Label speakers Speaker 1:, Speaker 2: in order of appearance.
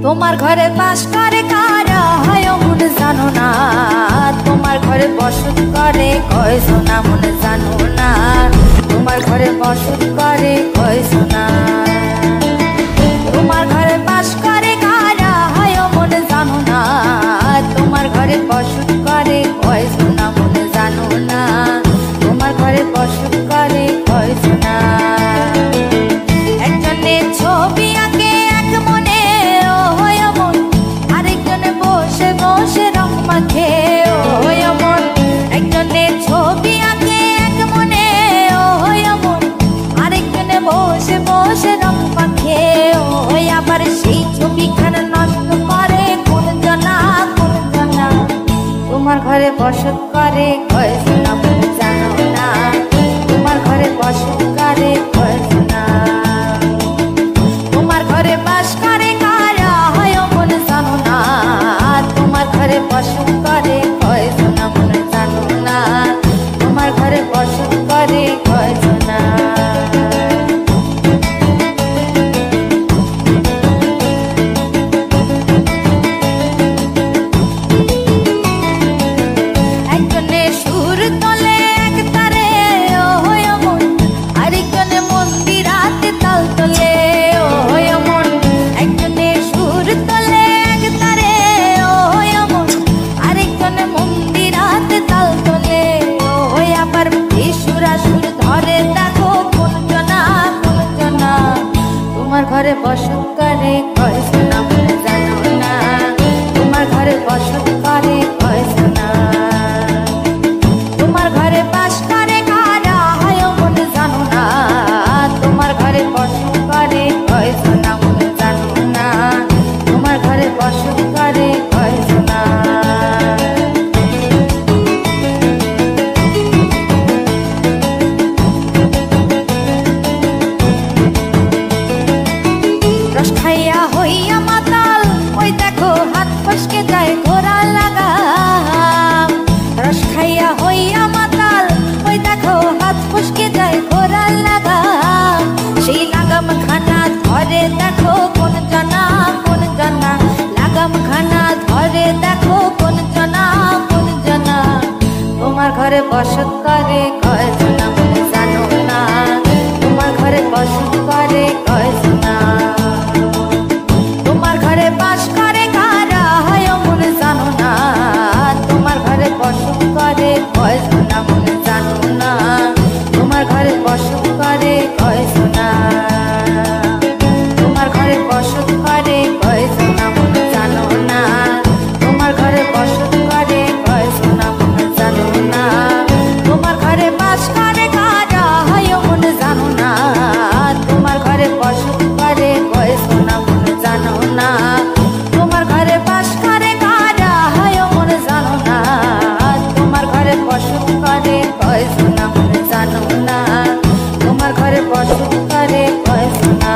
Speaker 1: তোমার ঘরে বাস করে কারা হয় মন জানো না, তোমার ঘরে বসত করে কয়জনা মন জানো না, তোমার ঘরে বসত করে কয়জনা। তোমার ঘরে বাস করে কারা হয় মন জানো না, তোমার ঘরে বসত করে কয়জনা মন জানো না, তোমার ঘরে বসত করে কয়জনা। একজনে ছবি আঁকে এক মনে ও হয় মন, আরেকজনে বসে বসে রং মাখে ও হয় মন। একজনে ছবি আঁকে এক মনে ও হয় মন, আরেকজনে বসে বসে রং মাখে ও হয়। আবার সেই ছবিখানা নষ্ট করে কোন জনা কোন জনা, তোমার ঘরে বসত করে কয়জনা মন জানো না, তোমার ঘরে বসত করে কয়জনা। তোমার ঘরে বাস করে কারা হয় মন জানো না, তোমার ঘরে বসত করে কয়জনা মন জানো না, তোমার ঘরে বসত করে কয়জনা। একজনে সুর তোলে এক তারে ও হয় মন, আরেকজনে মন্দিরাতে তাল তোলে ও হয় মন। একজনে সুর তোলে এক তারে ও হয় মন, আরেকজনে মন্দিরাতে তাল তোলে ও হয়। আবার সুরা সুর ধরে দেখো কোন জনা কোন জনা, তোমার ঘরে বসত করে কয়জনা মন জানো না, তোমার ঘরে বসত করে কয়জনা। তোমার ঘরে বাস করে কারা হয় মন জানো না, তোমার ঘরে বসত করে কয়জনা মন জানো না, তোমার ঘরে বসত করে কয়জনা। রস খাইয়া হইয়া মাতাল ওই দেখো হাত ফসকে যায় ঘোড়া লাগাম। রস খাইয়া হইয়া মাতাল ওই দেখো হাত ফসকে যায় ঘোড়া লাগাম। সেই লাগাম খানা ধরে দেখো কোন জনা কোন জনা, লাগাম খানা ধরে দেখো কোন জনা কোন জনা। তোমার ঘরে বসত করে কয়জনা মন জানো না, তোমার ঘরে বসত করে কয়জনা। তোমার ঘরে বাস করে কারা হয় মন জানো না, তোমার ঘরে বসত করে কয়জনা মন জানো না, তোমার ঘরে বসত করে কয়জনা। তোমার ঘরে বসত করে কয়জনা মন জানো না, তোমার ঘরে বসত করে কয়জনা মন জানো না। তোমার ঘরে বাস করে কারা হয় মন জানো না, তোমার ঘরে বসত করে কয়জনা মন জানো না, তোমার ঘরে বাস করে কারা হয় মন জানো না, তোমার ঘরে বসত করে কয়জনা মন জানো না, তোমার ঘরে বসত করে কয়জনা।